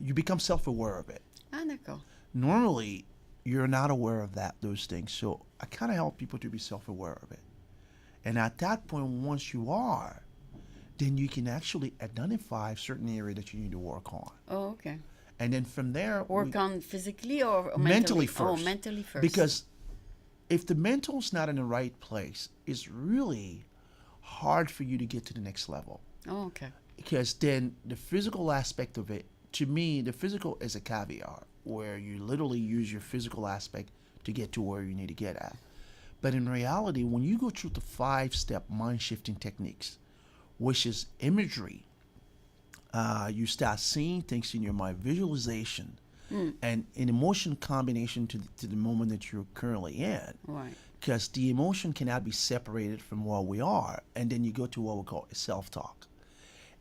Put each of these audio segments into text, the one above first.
you become self-aware of it. Ah, d'accord. Normally, you're not aware of those things. So I kind of help people to be self-aware of it. And at that point, once you are, then you can actually identify certain area that you need to work on. Oh, okay. And then from there, Work on physically or mentally mentally? Oh, first. mentally first. Because if the mental's not in the right place, it's really hard for you to get to the next level. Oh, okay. Because then the physical aspect of it, to me, the physical is a caveat where you literally use your physical aspect to get to where you need to get at. But in reality, when you go through the 5-step mind shifting techniques, which is imagery, you start seeing things in your mind, visualization, and an emotion combination to the moment that you're currently in. Right. Because the emotion cannot be separated from where we are. And then you go to what we call self talk.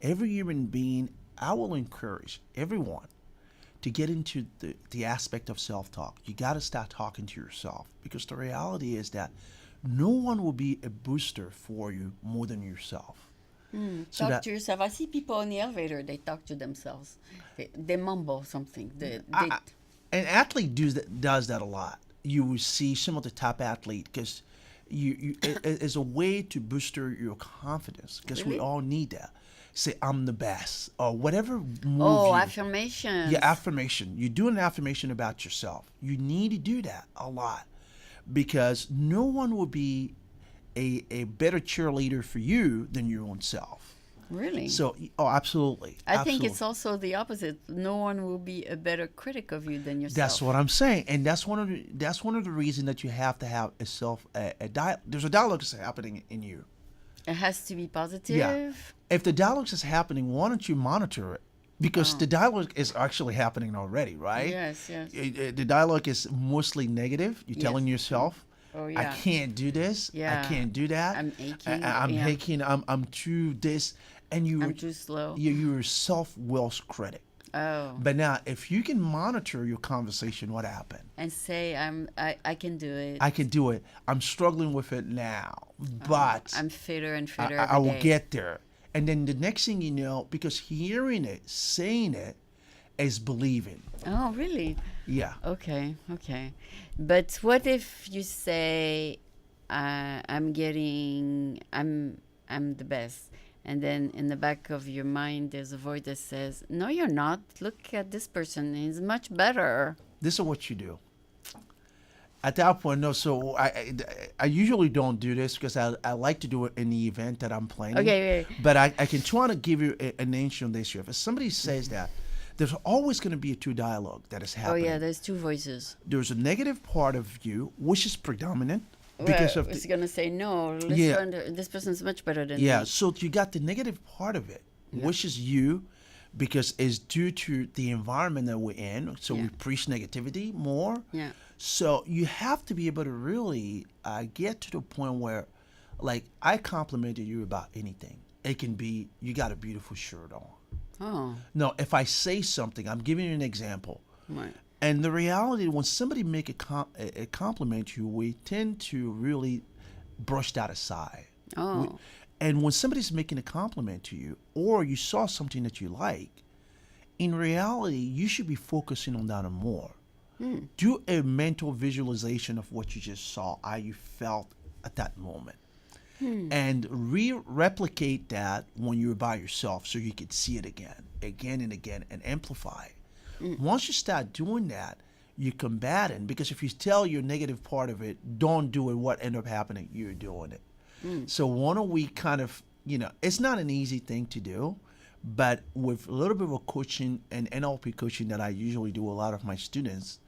Every human being, I will encourage everyone to get into the aspect of self talk. You got to start talking to yourself, because the reality is that no one will be a booster for you more than yourself. So Talk to yourself. I see people in the elevator, they talk to themselves. They mumble something. An athlete does that a lot. You will see some of the top athletes, because it's a way to booster your confidence, because we Really? all need that. Say, I'm the best, or whatever move Oh, you. affirmations. Yeah, affirmation. You do an affirmation about yourself. You need to do that a lot, because no one will be a better cheerleader for you than your own self. Really? So, oh, absolutely. I think absolutely. it's also the opposite. No one will be a better critic of you than yourself. That's what I'm saying, and that's one of the reasons that you have to have a dialogue. There's a dialogue that's happening in you. It has to be positive. Yeah. If the dialogue is happening, why don't you monitor it? Because the dialogue is actually happening already, right? Yes, yes. The dialogue is mostly negative. You're telling yourself, Oh, I yeah. can't do this. Yeah. I can't do that. I'm aching. I'm Yeah. aching. I'm too this. And I'm too slow. You're a self-will critic. Oh. But now, if you can monitor your conversation, what happened? And say I can do it. I can do it. I'm struggling with it now, but I'm fitter and fitter. I every will day. get there. And then the next thing you know, because hearing it, saying it, is believing. Oh, really? Yeah. Okay, okay. But what if you say, I'm the best, and then in the back of your mind there's a voice that says, no, you're not. Look at this person; he's much better. This is what you do. At that point, no. So I usually don't do this, because I like to do it in the event that I'm playing. Okay. But I can try to give you an answer on this. If somebody says that, there's always going to be a two dialogue that is Oh happening. yeah, there's two voices. There's a negative part of you, which is predominant because well, of it's gonna say no. This person's much better than yeah. me. So you got the negative part of it, which is you, because it's due to the environment that we're in. So we preach negativity more. Yeah. So you have to be able to really get to the point where, like, I complimented you about anything. It can be, you got a beautiful shirt on. Oh. No, if I say something, I'm giving you an example. Right. And the reality, when somebody make a compliment you, we tend to really brush that aside. Oh. And when somebody's making a compliment to you, or you saw something that you like, in reality, you should be focusing on that more. Do a mental visualization of what you just saw, how you felt at that moment. And replicate that when you're by yourself, so you can see it again and again, and amplify it. Once you start doing that, you combat it. Because if you tell your negative part of it, don't do it, what end up happening? You're doing it. So why don't we kind of, it's not an easy thing to do, but with a little bit of a coaching and NLP coaching that I usually do a lot of my students,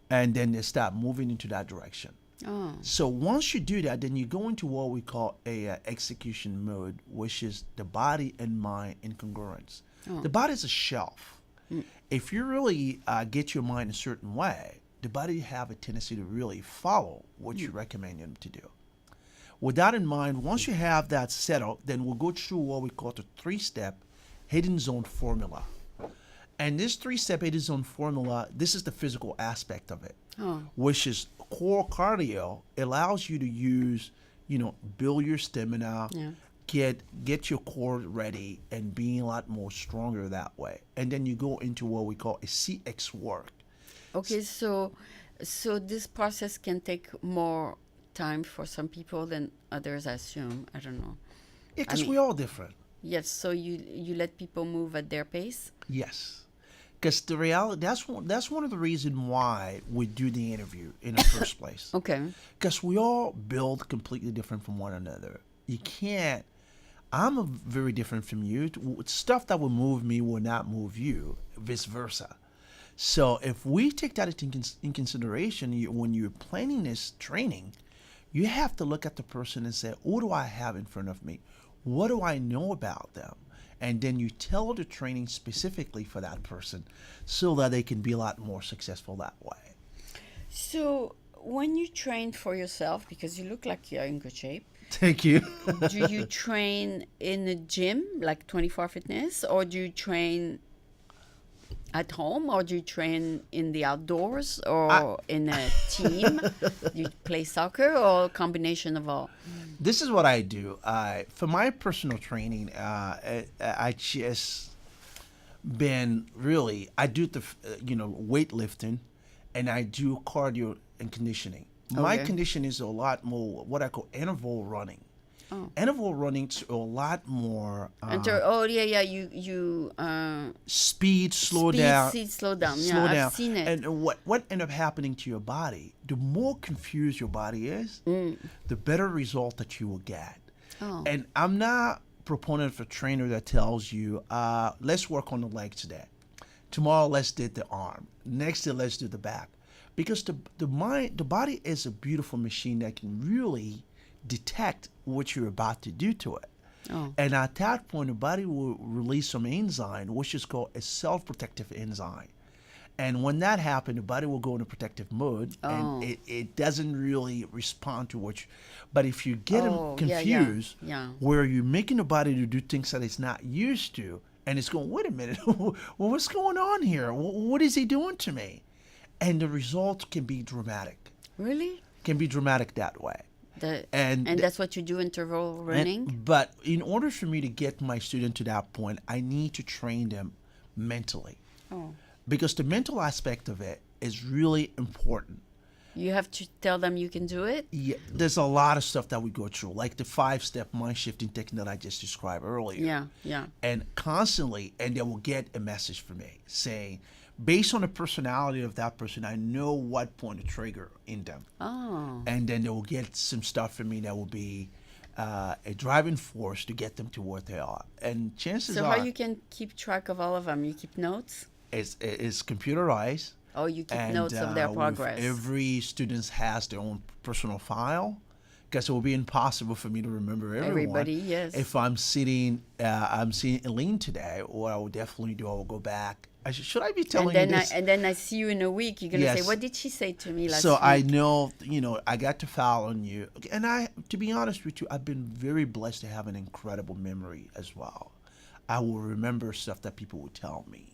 and then they start moving into that direction. Oh. So once you do that, then you go into what we call a execution mode, which is the body and mind in congruence. The body is a shelf. If you really get your mind a certain way, the body have a tendency to really follow what you recommend them to do. With that in mind, once you have that settled, then we'll go through what we call the 3-step hidden zone formula. And this 3-step hidden zone formula, this is the physical aspect of it, which is core cardio. Allows you to use, build your stamina, get your core ready and being a lot more stronger that way. And then you go into what we call a CX work. Okay, so this process can take more time for some people than others, I assume. I don't know. Yeah, I because mean, we're all different. yes, so you let people move at their pace? Yes. Because the reality, that's one of the reasons why we do the interview in the first place. Okay. Because we all build completely different from one another. You can't. I'm very different from you. Stuff that will move me will not move you, vice versa. So if we take that in consideration, when you're planning this training, you have to look at the person and say, what do I have in front of me? What do I know about them? And then you tell the training specifically for that person so that they can be a lot more successful that way. So when you train for yourself, because you look like you're in good shape, Thank you. do you train in a gym, like 24 Fitness, or do you train at home, or do you train in the outdoors, or in a team? Do you play soccer, or a combination of all? This is what I do. For my personal training, I just been really, I do weightlifting, and I do cardio and conditioning. My Okay. conditioning is a lot more what I call interval running. Oh. Interval running is a lot more Oh yeah, you speed, slow speed, down, seed, slow down. slow Yeah, down. I've seen it. And what end up happening to your body? The more confused your body is, the better result that you will get. Oh. And I'm not proponent of a trainer that tells you, let's work on the legs today. Tomorrow, let's do the arm. Next day, let's do the back. Because the body is a beautiful machine that can really detect what you're about to do to it. Oh. And at that point, the body will release some enzyme, which is called a self-protective enzyme. And when that happens, the body will go into protective mode, Oh. and it doesn't really respond to what you. But if you get Oh, them yeah, yeah, confused, yeah. where you're making the body to do things that it's not used to, and it's going, wait a minute, well, what's going on here? What is he doing to me? And the result can be dramatic. Really? Can be dramatic that way. And that's what you do, interval running? But in order for me to get my student to that point, I need to train them mentally. Oh. Because the mental aspect of it is really important. You have to tell them you can do it? Yeah, there's a lot of stuff that we go through, like the 5-step mind shifting technique that I just described earlier. Yeah, yeah. And constantly, and they will get a message from me saying, based on the personality of that person, I know what point to trigger in them. Oh. And then they will get some stuff from me that will be a driving force to get them to where they are. And chances So are, how you can keep track of all of them? You keep notes? it's computerized. Oh, you keep And notes of their with progress. every student has their own personal file, because it will be impossible for me to remember everyone. Everybody, yes. If I'm seeing Eileen today, what I will definitely do, I will go back. Should I be telling you this? And then I see you in a week. You're gonna say, Yes. "What did she say to me last So week?" I know, I got to file on you. And to be honest with you, I've been very blessed to have an incredible memory as well. I will remember stuff that people would tell me.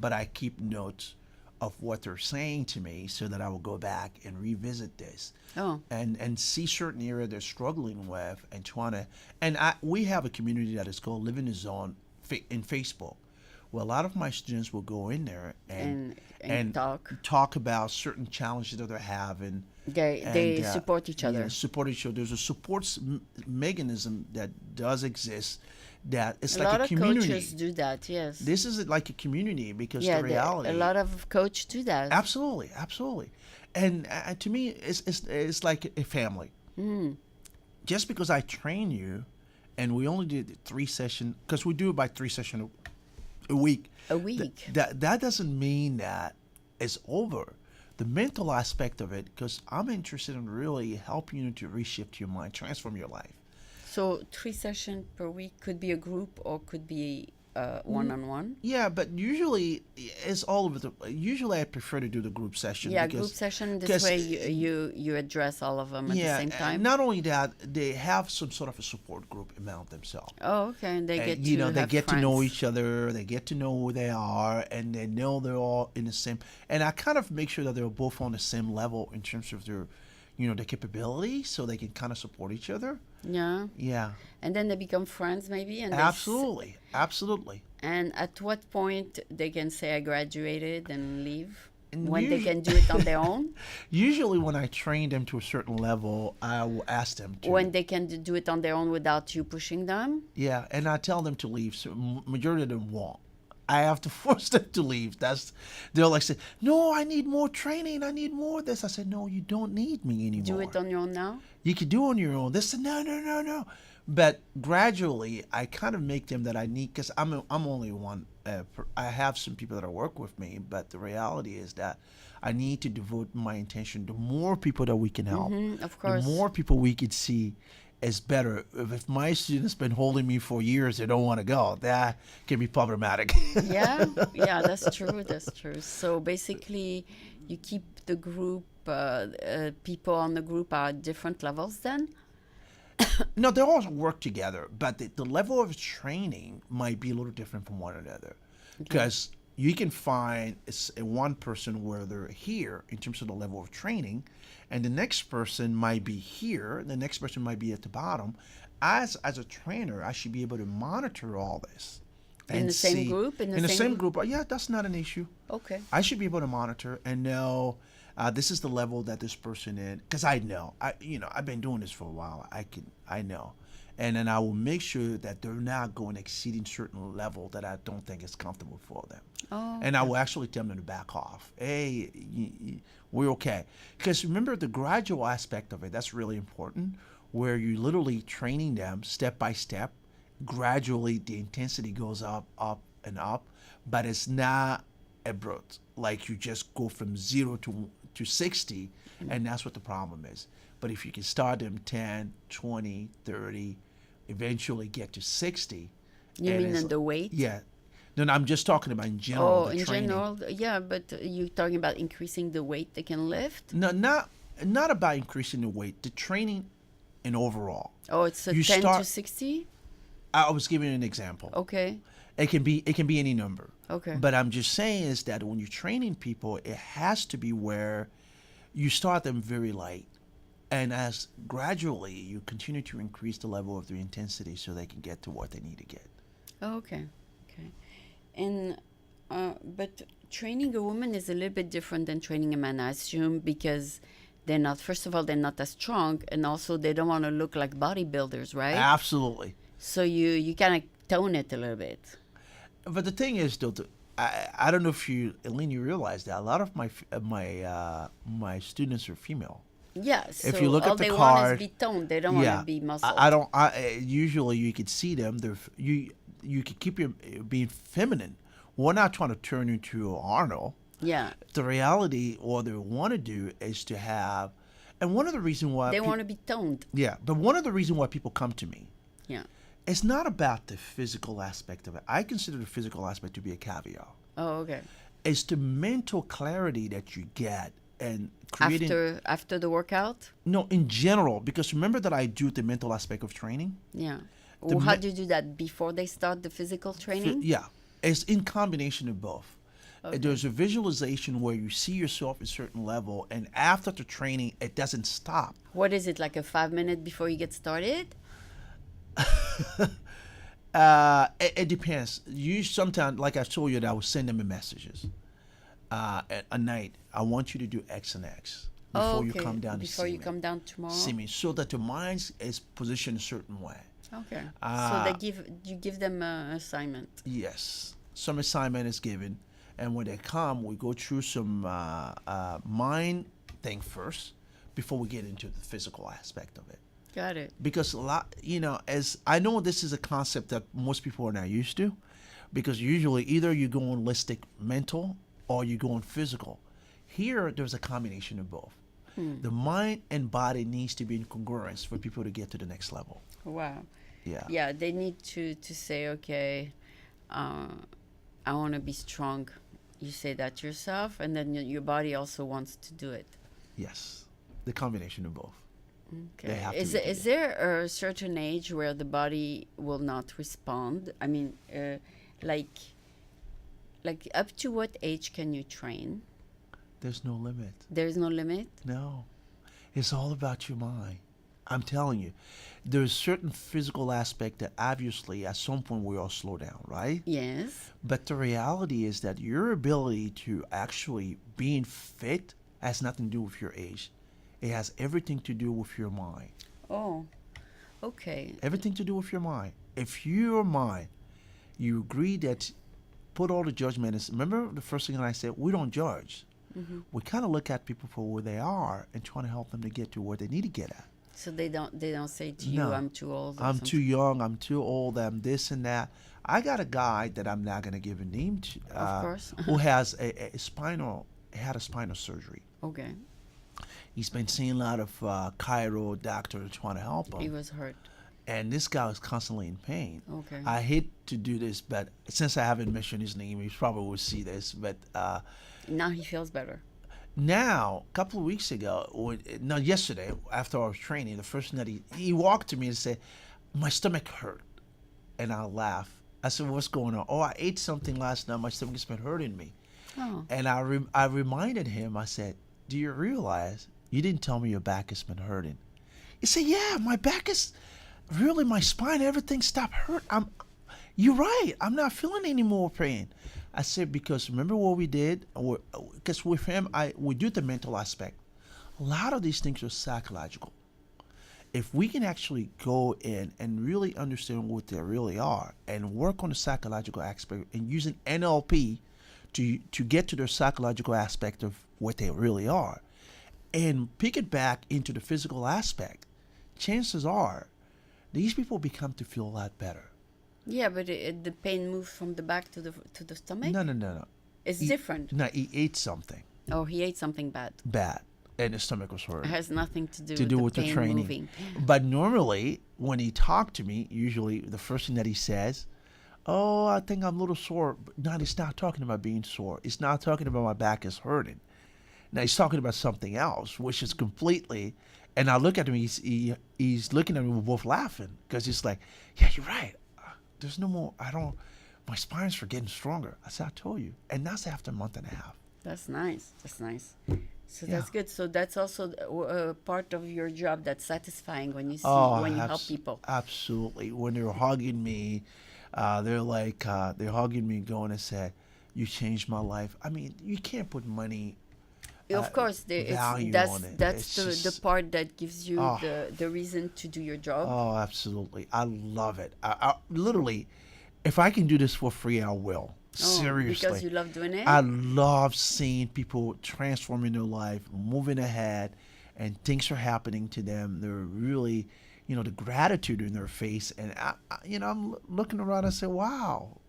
But I keep notes of what they're saying to me so that I will go back and revisit this. Oh. And see certain area they're struggling with and trying to, we have a community that is called Live in the Zone in Facebook. Well, a lot of my students will go in there And talk about certain challenges that they're having. They support each other. Support each other. There's a support mechanism that does exist. That it's A like lot a of community. coaches do that. Yes. This is like a community because yeah, the reality. a lot of coaches do that. Absolutely, absolutely, and to me, it's like a family. Just because I train you, and we only did 3 sessions, because we do about 3 sessions a week. A week. That doesn't mean that it's over. The mental aspect of it, because I'm interested in really helping you to reshift your mind, transform your life. So 3 sessions per week could be a group or could be one-on-one. Yeah, but usually it's all of it. Usually I prefer to do the group session. Yeah, because, group session. This way you address all of them at the same time. And not only that, they have some sort of a support group among themselves. Oh, okay. And they get You to know, they have get to know friends. each other. They get to know who they are, and they know they're all in the same. And I kind of make sure that they're both on the same level in terms of their, the capability so they can kind of support each other. Yeah. Yeah, And then they become friends maybe and absolutely, absolutely. and at what point they can say I graduated and leave? And When they can do it on their own? usually when I train them to a certain level, I will ask them to. When they can do it on their own without you pushing them? Yeah, and I tell them to leave. So majority of them won't. I have to force them to leave. They'll like say, "No, I need more training. I need more of this." I said, "No, you don't need me anymore. Do it on your own now? You can do it on your own." They said, "No, no, no, no." But gradually, I kind of make them that I need because I'm only one. I have some people that work with me, but the reality is that I need to devote my attention to more people that we can help. Of course. The more people we could see is better. If my students been holding me for years, they don't want to go. That can be problematic. Yeah, yeah, that's true. That's true. So basically, you keep the group, people on the group are at different levels then? No, they all work together, but the level of training might be a little different from one another. Because you can find one person where they're here in terms of the level of training, and the next person might be here, the next person might be at the bottom. As a trainer, I should be able to monitor all this. In And the same see- group? In the same group. Yeah, that's not an issue. Okay. I should be able to monitor and know this is the level that this person in, because I know, I've been doing this for a while. I know, and then I will make sure that they're not going exceeding certain level that I don't think is comfortable for them. Oh, And I will actually tell them to back off. Hey, we're okay. Because remember the gradual aspect of it. That's really important. Where you're literally training them step by step. Gradually, the intensity goes up, up, and up, but it's not abrupt. Like you just go from 0 to 60, and that's what the problem is. But if you can start them 10, 20, 30, eventually get to 60. you and mean it's in the weight? Yeah. No, I'm just talking about in general. Oh, the in training. general, yeah, but you're talking about increasing the weight they can lift? No, not about increasing the weight. The training and overall. Oh, it's a You 10 to start- 60? I was giving you an example. Okay, It can be any number. okay. But I'm just saying is that when you're training people, it has to be where you start them very light, and as gradually you continue to increase the level of their intensity so they can get to what they need to get. Oh, okay, okay. And, but training a woman is a little bit different than training a man, I assume, because they're not, first of all, they're not as strong, and also they don't want to look like bodybuilders, right? Absolutely. So you kind of tone it a little bit. But the thing is, though, I don't know if Elaine, you realize that a lot of my students are female. Yeah, so If you look all at the they want card- is be toned. They don't want Yeah, to be muscled. I don't. Usually you could see them. You can keep your being feminine. We're not trying to turn you into Arnold. Yeah, The reality, what they want to do is to have, and one of the reasons why they want to be toned. yeah, but one of the reasons why people come to me, Yeah. it's not about the physical aspect of it. I consider the physical aspect to be a caveat. Oh, okay. It's the mental clarity that you get and creating. After the workout. No, in general, because remember that I do the mental aspect of training. Yeah. The Or how me- do you do that before they start the physical training? Yeah, it's in combination of both. There's a visualization where you see yourself at a certain level, and after the training, it doesn't stop. What is it, like a 5 minute before you get started? It depends. You sometimes, like I told you, that I will send them messages. At a night, I want you to do X and X before Oh, you okay. come down Before to see you me. come down tomorrow. See me, so that the mind is positioned a certain way. Okay. Ah. So you give them an assignment. Yes, some assignment is given, and when they come, we go through some mind thing first before we get into the physical aspect of it. Got it. Because a lot, as I know this is a concept that most people are not used to, because usually either you go on holistic mental or you go on physical. Here, there's a combination of both. The mind and body needs to be in congruence for people to get to the next level. Wow. Yeah. Yeah, they need to say, okay, I want to be strong. You say that yourself, and then your body also wants to do it. Yes. The combination of both. Okay. They have to Is be is there a certain age where the body will not respond? I mean, like up to what age can you train? There's no limit. There's no limit. No. It's all about your mind. I'm telling you, there's certain physical aspect that obviously at some point we all slow down, right? Yes. But the reality is that your ability to actually being fit has nothing to do with your age. It has everything to do with your mind. Oh, okay. Everything to do with your mind. If your mind, you agree that put all the judgment is, remember the first thing I said, we don't judge. We kind of look at people for where they are and trying to help them to get to where they need to get at. So they don't say to you, No. I'm too old. Or I'm something. too young, I'm too old, I'm this and that. I got a guy that I'm not going to give a name to, Of course. who has had a spinal surgery. Okay. He's been seeing a lot of chiro doctors trying to help him. He was hurt. And this guy was constantly in pain. Okay. I hate to do this, but since I haven't mentioned his name, he probably will see this. But Now he feels better. now, a couple of weeks ago, yesterday, after our training, the first thing that he walked to me and said, my stomach hurt. And I laughed. I said, what's going on? Oh, I ate something last night. My stomach's been hurting me. Oh. And I reminded him, I said, do you realize you didn't tell me your back has been hurting? He said, yeah, my back is really, my spine, everything stopped hurt. You're right. I'm not feeling any more pain. I said, because remember what we did? Because with him, we do the mental aspect. A lot of these things are psychological. If we can actually go in and really understand what they really are and work on the psychological aspect and using NLP to get to their psychological aspect of what they really are and pick it back into the physical aspect, chances are these people become to feel a lot better. Yeah, but the pain moves from the back to the stomach? No. It's different. No, he ate something Oh, he ate something bad. and his stomach was It hurting. has nothing to do To with do the with the pain training. moving. But normally, when he talked to me, usually the first thing that he says, oh, I think I'm a little sore. But no, he's not talking about being sore. He's not talking about my back is hurting. Now he's talking about something else, which is completely. And I look at him. He's looking at me. We're both laughing because he's like, "Yeah, you're right. There's no more. I don't. My spine's for getting stronger." I said, "I told you." And that's after a month and a half. That's nice. That's nice. So Yeah. that's good. So that's also part of your job that's satisfying when you see Oh, when you help people. Absolutely. When they're hugging me, they're hugging me, going and say, "You changed my life." I mean, you can't put money. Of course, value that's on it. that's It's the just- part that gives you Oh. the reason to do your job. Oh, absolutely. I love it. I literally, if I can do this for free, I will. Seriously. Because you love doing it. I love seeing people transforming their life, moving ahead, and things are happening to them. They're really, the gratitude in their face. And, I'm looking around and say, wow,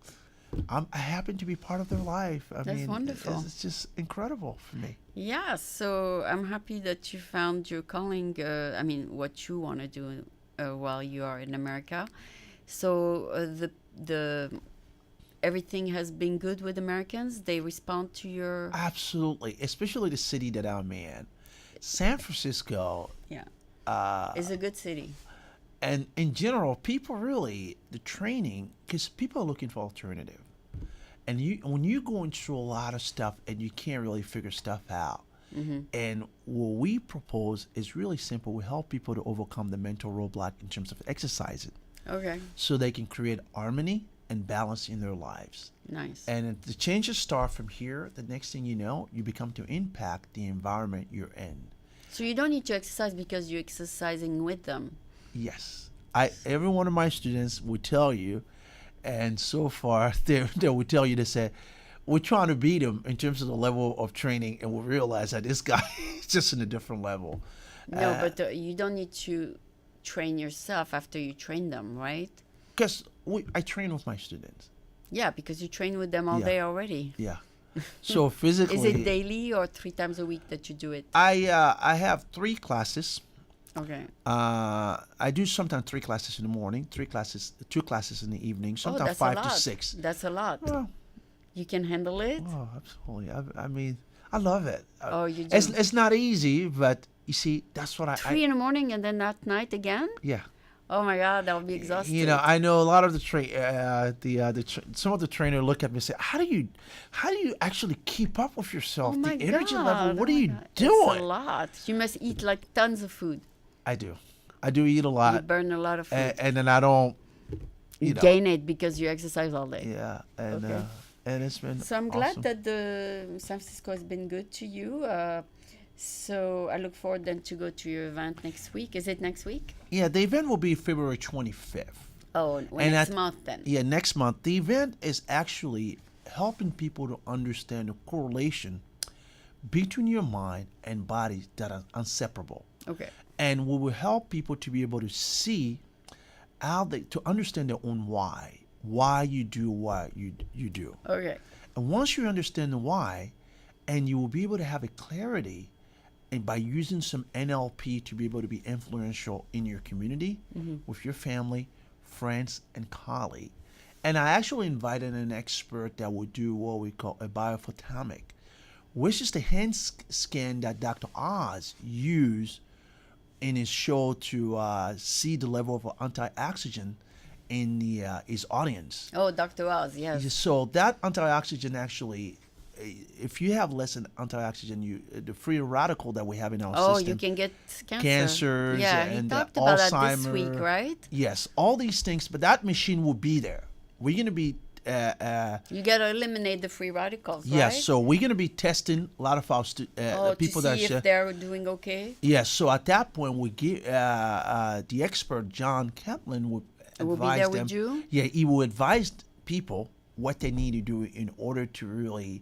I happen to be part of their life. I That's mean, wonderful. It's just incredible for me. Yeah, so I'm happy that you found your calling. What you want to do while you are in America. So the everything has been good with Americans. They respond to your Absolutely, especially the city that I'm in, San Francisco. It's a good city. And in general, people really the training because people are looking for alternative, and when you're going through a lot of stuff and you can't really figure stuff out, and what we propose is really simple. We help people to overcome the mental roadblock in terms of exercising, Okay, so they can create harmony and balance in their lives. nice. And if the changes start from here, the next thing you know, you become to impact the environment you're in. So you don't need to exercise because you're exercising with them. Yes. Every one of my students would tell you, and so far they would tell you to say, we're trying to beat him in terms of the level of training, and we realize that this guy is just in a different level. No, but you don't need to train yourself after you train them, right? Because I train with my students. Yeah, because you train with them all Yeah. day already. Yeah. So physically. Is it daily or 3 times a week that you do it? I have 3 classes. Okay. I do sometimes 3 classes in the morning, 2 classes in the evening, sometimes that's 5 a to lot. 6. That's a lot. Well, You can handle it? oh, absolutely. I mean, I love it. Oh, you do? It's not easy, but you see, that's what 3 in the morning and then at night again? yeah. Oh my God, that would be exhausting. You know, I know a lot of some of the trainer look at me and say, how do you actually keep up with yourself? Oh my The energy God. level, what Oh are my you God. doing? It's a lot. You must eat like tons of food. I do. I do eat a You lot. burn a lot of food. And then I don't, You you know. gain it because you exercise all day. Yeah. And, Okay. and it's been So I'm awesome. glad that the San Francisco has been good to you. So I look forward then to go to your event next week. Is it next week? Yeah, the event will be February 25th. Oh, And next month then. Yeah, next month. The event is actually helping people to understand the correlation between your mind and body that are inseparable. Okay. And we will help people to be able to see to understand their own why you do what you do. Okay. And once you understand the why, and you will be able to have a clarity, and by using some NLP to be able to be influential in your community, with your family, friends, and colleague. And I actually invited an expert that will do what we call a biophotonic, which is the hand scan that Dr. Oz used in his show to see the level of antioxidant in his audience. Oh, Dr. Oz, yes. So that antioxidant actually, if you have less than antioxidant, the free radical that we have in our system. You can get cancer. Cancers Yeah, and he talked about that this Alzheimer. week, right? Yes, all these things, but that machine will be there. We're going to be You got to eliminate the free radicals, right? yes, so we're going to be testing a lot of our people to that see if they're doing okay. yes, so at that point we give the expert John Catlin would Will be advise there them. with you? Yeah, he will advise people what they need to do in order to really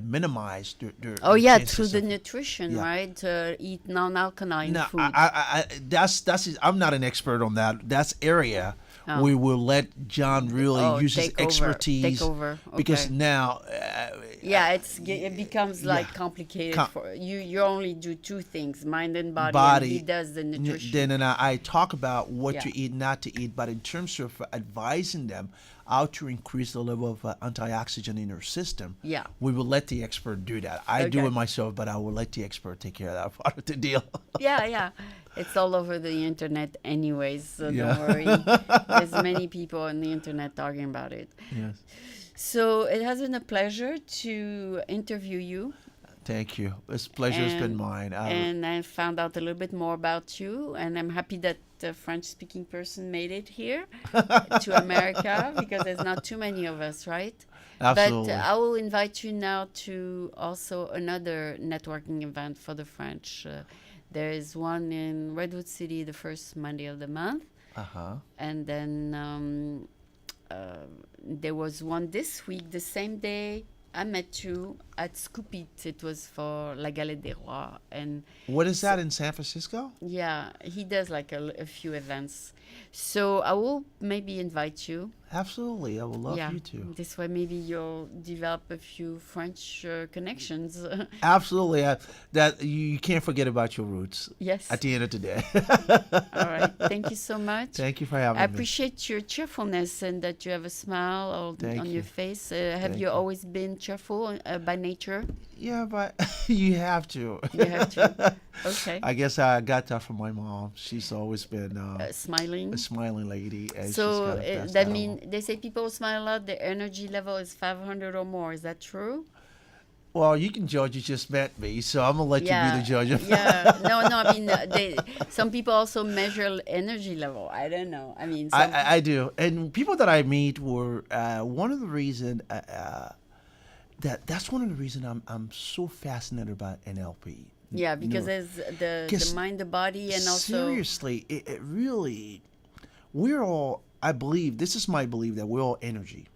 minimize their Oh yeah, chances through the of- nutrition, yeah. right? To eat non-alkaline No, food. I'm not an expert on that. That's area. Oh. We will let John really use his take over. expertise. Take over. Because Okay. now, Yeah, it becomes like yeah. complicated Com- for you. You only do two things, mind and body. body. And he does the nutrition. Then I talk about what to Yeah. eat, not to eat, but in terms of advising them how to increase the level of antioxidant in their system, Yeah. we will let the expert do that. I do Okay. it myself, but I will let the expert take care of that part of the deal. Yeah. It's all over the internet anyways, so Yeah. don't worry. There's many people on the internet talking about it. Yes. So it has been a pleasure to interview you. Thank you. This pleasure has been And- mine. And I found out a little bit more about you, and I'm happy that the French-speaking person made it here to America, because there's not too many of us, right? Absolutely. But I will invite you now to also another networking event for the French. There is one in Redwood City the first Monday of the month, Uh-huh. and then there was one this week, the same day I met you at Scoopit. It was for La Galette des Rois, and What is that in San Francisco? yeah, he does like a few events. So I will maybe invite you. Absolutely. I would love yeah, you to. this way maybe you'll develop a few French connections. Absolutely. That you can't forget about your roots Yes. at the end of the day. All right. Thank you so much. Thank you for having I me. appreciate your cheerfulness and that you have a smile Thank on you. your face. Have Thank you you. always been cheerful by nature? Yeah, but you have to. You have to. Okay. I guess I got that from my mom. She's always been Smiling. a smiling lady. And So she's gotta pass that on. mean they say people smile a lot. Their energy level is 500 or more. Is that true? Well, you can judge. You just met me, so I'm gonna let you be the judge of Yeah. No. I mean, some people also measure energy level. I don't know. I mean, some, I do, and people that I meet were one of the reason that's one of the reason I'm so fascinated about NLP. yeah, because Neuro- there's the 'Cause mind, the body, and also seriously, it really, we're all. I believe this is my belief that we're all energy.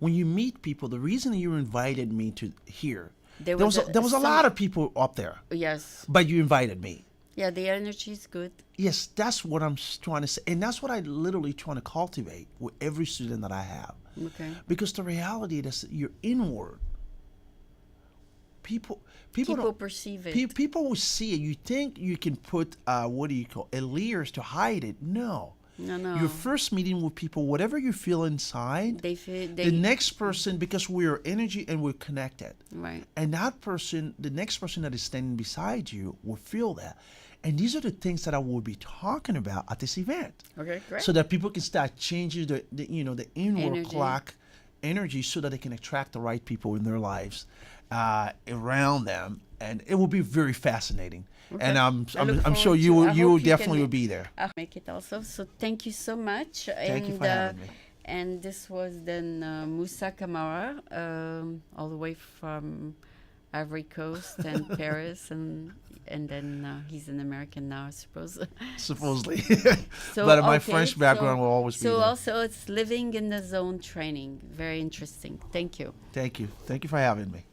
When you meet people, the reason you invited me to here, there was a lot of people up there, yes, but you invited me. yeah, the energy is good. Yes, that's what I'm trying to say, and that's what I literally trying to cultivate with every student that I have. Okay. Because the reality is that you're inward. People People don't, perceive it. people will see it. You think you can put what do you call layers to hide it? No. No. Your first meeting with people, whatever you feel inside, They feel the next person, because we're energy and we're connected, right. and that person, the next person that is standing beside you, will feel that. And these are the things that I will be talking about at this event. Okay, great. So that people can start changing the inward Energy. clock energy so that they can attract the right people in their lives around them. And it will be very fascinating. Okay. And I look I'm sure forward you to- will I you hope will you definitely can- will be there. I'll make it also. So thank you so much. Thank you for having me. And this was then Moussa Camara, all the way from Ivory Coast and Paris, and then he's an American now, I suppose. Supposedly. So, But my okay, French background so- will always be So there. also it's living in the zone training. Very interesting. Thank you. Thank you. Thank you for having me.